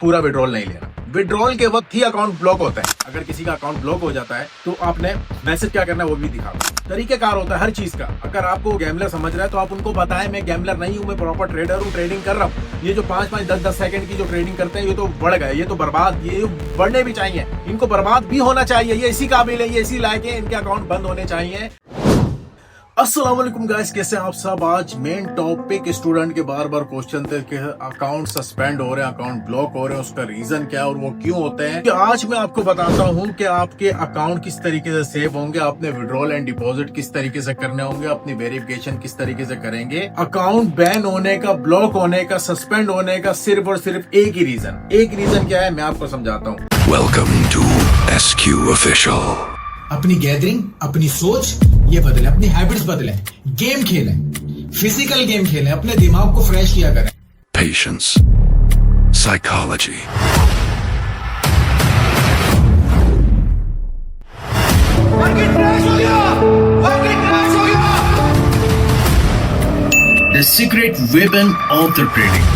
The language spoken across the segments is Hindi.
पूरा विड्रॉल नहीं लेना। विड्रॉल के वक्त ही अकाउंट ब्लॉक होता है। अगर किसी का अकाउंट ब्लॉक हो जाता है तो आपने मैसेज क्या करना है वो भी दिखा दो। तरीकेकार होता है हर चीज का। अगर आपको गैम्बलर समझ रहा है तो आप उनको बताएं मैं गैम्बलर नहीं हूं, मैं प्रॉपर ट्रेडर हूं, ट्रेडिंग कर रहा हूं। ये जो 5-5, 10-10 सेकंड की जो ट्रेडिंग करते हैं ये तो बढ़ गए, ये तो बर्बाद, ये बढ़ने भी चाहिए, इनको बर्बाद भी होना चाहिए। ये इसी काबिल है, ये इसी लायक है, इनके अकाउंट बंद होने चाहिए। अस्सलाम वालेकुम गाइस, कैसे आप सब। आज मेन टॉपिक स्टूडेंट के बार बार क्वेश्चन थे कि अकाउंट सस्पेंड हो रहे हैं, अकाउंट ब्लॉक हो रहे हैं, उसका रीजन क्या है और वो क्यों होते हैं। कि आज मैं आपको बताता हूं कि आपके अकाउंट किस तरीके से सेव होंगे, आपने विड्रॉल एंड डिपॉजिट किस तरीके से करने होंगे, अपनी वेरिफिकेशन किस तरीके से करेंगे। अकाउंट बैन होने का, ब्लॉक होने का, सस्पेंड होने का सिर्फ और सिर्फ एक ही रीजन। एक रीजन क्या है मैं आपको समझाता हूँ। Welcome to SQ official. अपनी गैदरिंग, अपनी सोच ये बदले, अपनी हैबिट्स बदले, गेम खेलें, फिजिकल गेम खेलें, अपने दिमाग को फ्रेश किया करें। Patience, psychology, The secret weapon of the trading.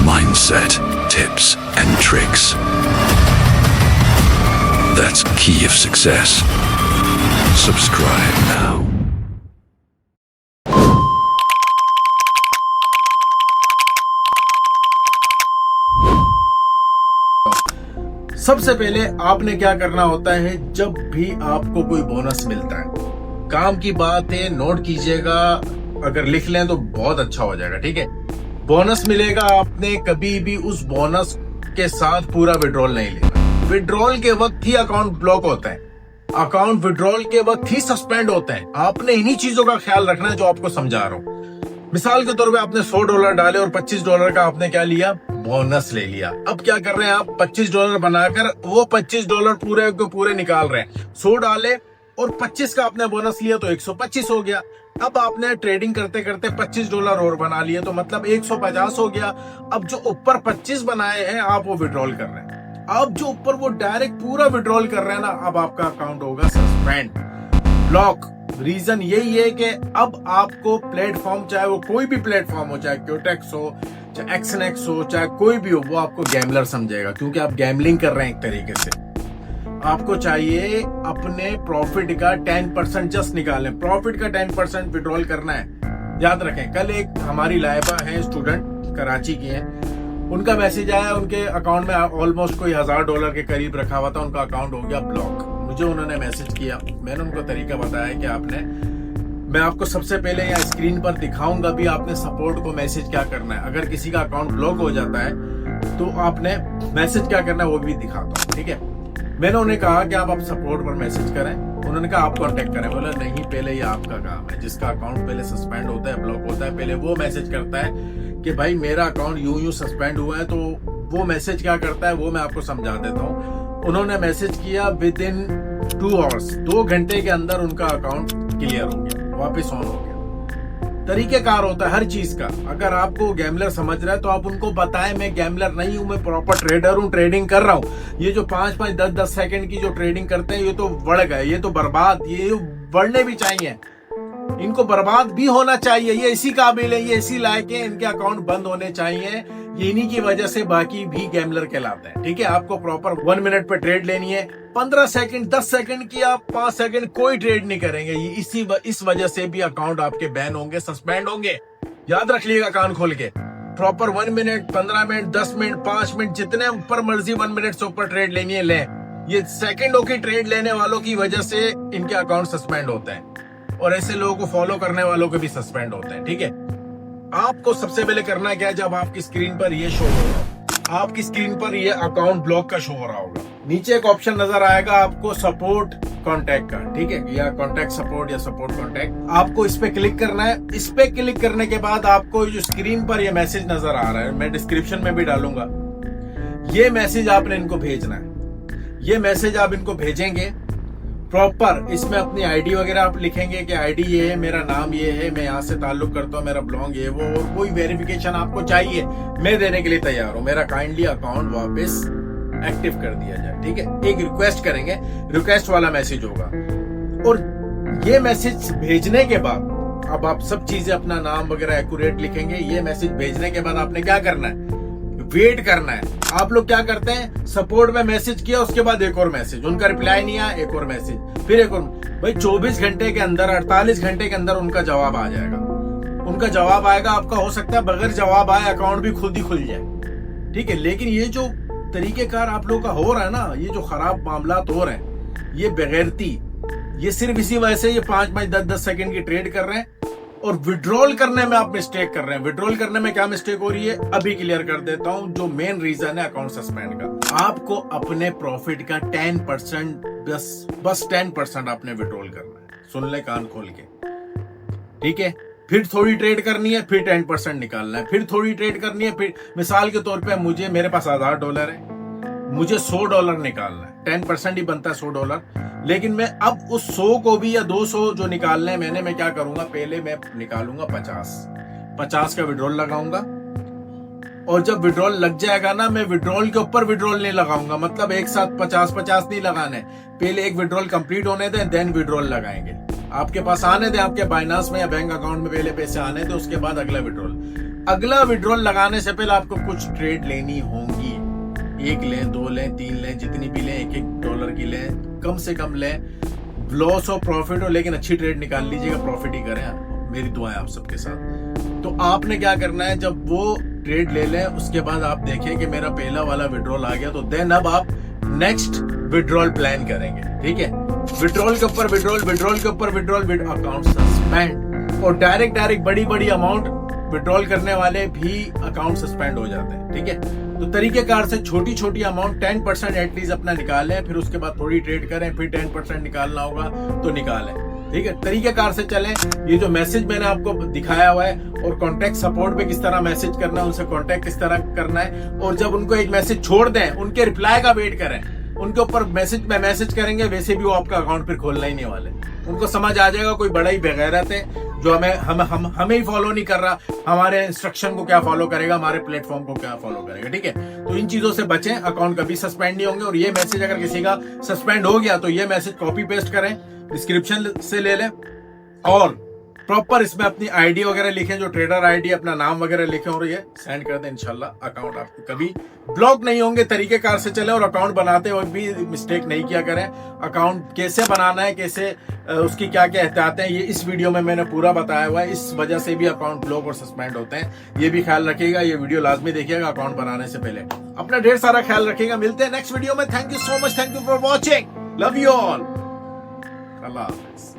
mindset, tips and tricks. That's key of success. Subscribe now. सबसे पहले आपने क्या करना होता है, जब भी आपको कोई बोनस मिलता है, काम की बात है, नोट कीजिएगा, अगर लिख लें तो बहुत अच्छा हो जाएगा। ठीक है, बोनस मिलेगा, आपने कभी भी उस बोनस के साथ पूरा विड्रॉल नहीं लेना। विड्रॉल के वक्त ही अकाउंट ब्लॉक होता है, अकाउंट विड्रॉल के वक्त ही सस्पेंड होता है। आपने इन्हीं चीजों का ख्याल रखना है जो आपको समझा रहा हूं। मिसाल के तौर पे आपने $100 डाले और $25 का आपने क्या लिया, बोनस ले लिया। अब क्या कर रहे हैं आप, $25 बनाकर वो $25 पूरे के पूरे निकाल रहे हैं। 100 डाले और 25 का आपने बोनस लिया तो 125 हो गया। अब आपने ट्रेडिंग करते करते $25 और बना लिए तो मतलब 150 हो गया। अब जो ऊपर 25 बनाए हैं आप वो विड्रॉल कर रहे हैं। अब जो ऊपर वो डायरेक्ट पूरा विड्रॉल कर रहे हैं ना, अब आपका अकाउंट होगा सस्पेंड, ब्लॉक। रीजन यही है कि अब आपको प्लेटफॉर्म, चाहे वो कोई भी प्लेटफॉर्म हो, चाहे क्योटेक्स हो, चाहे एक्सनेक्स हो, चाहे कोई भी हो, वो आपको गैम्बलर समझेगा क्योंकि आप गैम्बलिंग कर रहे हैं एक तरीके से। आपको चाहिए अपने प्रॉफिट का 10% जस्ट निकालें, प्रॉफिट का 10% विड्रॉल करना है। याद रखें, कल एक हमारी लाइबा है, स्टूडेंट कराची की है, उनका मैसेज आया, उनके अकाउंट में ऑलमोस्ट कोई $1000 के करीब रखा हुआ था, उनका अकाउंट हो गया ब्लॉक। मुझे उन्होंने मैसेज किया, मैंने उनको तरीका बताया कि आपने, मैं आपको सबसे पहले यहाँ स्क्रीन पर दिखाऊंगा भी, आपने सपोर्ट को मैसेज क्या करना है। अगर किसी का अकाउंट ब्लॉक हो जाता है तो आपने मैसेज क्या करना है वो भी दिखाता हूँ। ठीक है, मैंने उन्हें कहा कि आप सपोर्ट पर मैसेज करें, उन्होंने कहा आप कांटेक्ट करें। बोला नहीं, पहले ये आपका काम है। जिसका अकाउंट पहले सस्पेंड होता है, ब्लॉक होता है, पहले वो मैसेज करता है कि भाई मेरा अकाउंट यूं सस्पेंड हुआ है। तो वो मैसेज क्या करता है वो मैं आपको समझा देता हूँ। उन्होंने मैसेज किया, विद इन 2 आवर्स, 2 घंटे के अंदर उनका अकाउंट क्लियर हो गया, वापस ऑन हो गया। तरीकेकार होता है हर चीज का। अगर आपको गैम्बलर समझ रहा है तो आप उनको बताएं मैं गैम्बलर नहीं हूं, मैं प्रॉपर ट्रेडर हूं, ट्रेडिंग कर रहा हूं। ये जो 5-5, 10-10 सेकंड की जो ट्रेडिंग करते हैं ये तो बढ़ गए, ये तो बर्बाद, ये बढ़ने भी चाहिए, इनको बर्बाद भी होना चाहिए। ये इसी काबिल है, ये इसी लायक है, इनके अकाउंट बंद होने चाहिए। ये इन्हीं की वजह से बाकी भी गैम्बलर कहलाते हैं। ठीक है, आपको प्रॉपर 1 मिनट पे ट्रेड लेनी है, 15 सेकंड, 10 सेकंड की आप 5 सेकंड कोई ट्रेड नहीं करेंगे। ये इस वजह से भी अकाउंट आपके बैन होंगे, सस्पेंड होंगे। याद रख लिएगा कान खोल के। Proper 1 minute, 15 minute, 10 minute, 5 minute, जितने ऊपर मर्जी 1 मिनट से ऊपर ट्रेड लेनी है लें। ये सेकंडों की ट्रेड लेने वालों की वजह से इनके अकाउंट सस्पेंड होते हैं और ऐसे लोगों को फॉलो करने वालों के भी सस्पेंड होते हैं। ठीक है, आपको सबसे पहले करना क्या है, जब आपकी स्क्रीन पर ये शो हो रहा है, आपकी स्क्रीन पर ये अकाउंट ब्लॉक का शो हो रहा होगा, नीचे एक ऑप्शन नजर आएगा आपको सपोर्ट कॉन्टैक्ट का। ठीक है, या कॉन्टैक्ट सपोर्ट या सपोर्ट कॉन्टैक्ट, आपको इस पे क्लिक करना है। इस पे क्लिक करने के बाद आपको जो स्क्रीन पर ये मैसेज नजर आ रहा है, मैं डिस्क्रिप्शन में भी डालूंगा, ये मैसेज आपने इनको भेजना है। ये मैसेज आप इनको भेजेंगे प्रॉपर, इसमें अपनी आईडी वगैरह आप लिखेंगे कि आईडी ये है, मेरा नाम ये है, मैं यहाँ से ताल्लुक करता हूँ, मेरा ब्लॉग ये वो, और कोई वेरिफिकेशन आपको चाहिए मैं देने के लिए तैयार हूँ। मेरा काइंडली अकाउंट वापस एक्टिव कर दिया जाए। ठीक है, एक रिक्वेस्ट करेंगे, रिक्वेस्ट वाला मैसेज होगा। और ये मैसेज भेजने के बाद अब आप सब चीजें, अपना नाम वगैरह एक्यूरेट लिखेंगे। ये मैसेज भेजने के बाद आपने क्या करना है, वेट करना है। आप लोग क्या करते हैं, सपोर्ट में मैसेज किया, उसके बाद एक और मैसेज, उनका रिप्लाई नहीं आया, एक और मैसेज, फिर एक और। भाई 24 घंटे के अंदर, 48 घंटे के अंदर उनका जवाब आ जाएगा। उनका जवाब आएगा, आपका हो सकता है बगैर जवाब आए अकाउंट भी खुद ही खुल जाए, ठीक है। लेकिन ये जो तरीकेकार आप लोग का हो रहा है ना, ये जो खराब मामला हो रहे हैं, ये बेगैरती, ये सिर्फ इसी वजह से ये 5-5, 10-10 सेकंड की ट्रेड कर रहे हैं और विड्रॉल करने में आप मिस्टेक कर रहे हैं। विड्रॉल करने में क्या मिस्टेक हो रही है, अभी क्लियर कर देता हूं। जो मेन रीजन है अकाउंट सस्पेंड का, आपको अपने प्रॉफिट का 10% बस 10% आपने विड्रॉल करना है। सुन ले कान खोल के, ठीक है। फिर थोड़ी ट्रेड करनी है, फिर 10% निकालना है, फिर थोड़ी ट्रेड करनी है, फिर मिसाल के तौर पे मेरे पास $1000 है, मुझे $100 निकालना है, 10% ही बनता है $100। लेकिन मैं अब उस 100 को भी या 200 जो निकालना है मैं क्या करूंगा, पहले मैं निकालूंगा 50 का विड्रॉल लगाऊंगा। और जब विड्रॉल लग जाएगा ना, मैं विड्रॉल के ऊपर विड्रॉल नहीं लगाऊंगा, मतलब एक साथ 50 नहीं लगाने, पहले एक विड्रॉल कंप्लीट होने दें, देन विड्रॉल लगाएंगे। आपके पास आने दें, आपके बाइनांस में या बैंक अकाउंट में पहले पैसे आने दें, उसके बाद अगला विड्रॉल। अगला विड्रॉल लगाने से पहले आपको कुछ ट्रेड लेनी होंगी, 1 लें, 2 लें, 3 लें, जितनी भी लें, $1 की लें, कम से कम लें, लॉस हो प्रॉफिट हो, लेकिन अच्छी ट्रेड निकाल लीजिएगा, प्रॉफिट ही करें, मेरी दुआ है आप सबके साथ। तो आपने क्या करना है, जब वो ट्रेड ले लें उसके बाद आप देखें कि मेरा पहला वाला विड्रॉल आ गया, तो देन अब आप नेक्स्ट विड्रॉल प्लान करेंगे, ठीक है। विड्रॉल के ऊपर विड्रॉल, विड्रॉल के ऊपर विड्रॉल, अकाउंट सस्पेंड। और डायरेक्ट बड़ी अमाउंट विड्रॉल करने वाले भी अकाउंट सस्पेंड हो जाते हैं, ठीक है। तो तरीकेकार से छोटी अमाउंट 10% एटलीस्ट अपना निकालें, फिर उसके बाद थोड़ी ट्रेड करें, फिर 10% निकालना होगा तो निकालें, ठीक है। तरीकेकार से चलें। ये जो मैसेज मैंने आपको दिखाया हुआ है, और कॉन्टेक्ट सपोर्ट पे किस तरह मैसेज करना है, उनसे कॉन्टेक्ट किस तरह करना है, और जब उनको एक मैसेज छोड़ दें, उनके रिप्लाई का वेट करें, उनके ऊपर मैसेज करेंगे, वैसे भी वो आपका अकाउंट फिर खोलना ही नहीं वाले। उनको समझ आ जाएगा कोई बड़ा ही बेगैरत है जो हमें ही फॉलो नहीं कर रहा, हमारे इंस्ट्रक्शन को क्या फॉलो करेगा, हमारे प्लेटफॉर्म को क्या फॉलो करेगा, ठीक है। तो इन चीजों से बचें, अकाउंट कभी सस्पेंड नहीं होंगे। और ये मैसेज अगर किसी का सस्पेंड हो गया तो ये मैसेज कॉपी पेस्ट करें, डिस्क्रिप्शन से ले लें, और प्रॉपर इसमें अपनी आईडी वगैरह लिखें, जो ट्रेडर आईडी, अपना नाम वगैरह लिखें, और ये सेंड कर दें। इंशाल्लाह अकाउंट आपके कभी ब्लॉक नहीं होंगे। तरीकेकार से चले, और अकाउंट बनाते वक्त भी मिस्टेक नहीं किया करें। अकाउंट कैसे बनाना है, कैसे उसकी क्या क्या एहतियात हैं, ये इस वीडियो में मैंने पूरा बताया हुआ है। इस वजह से भी अकाउंट ब्लॉक और सस्पेंड होते हैं, ये भी ख्याल रखिएगा। ये वीडियो लाजमी देखिएगा अकाउंट बनाने से पहले। अपना ढेर सारा ख्याल रखिएगा। मिलते हैं नेक्स्ट वीडियो में। Thank you so much, thank you for watching, love you all, Allah Hafiz.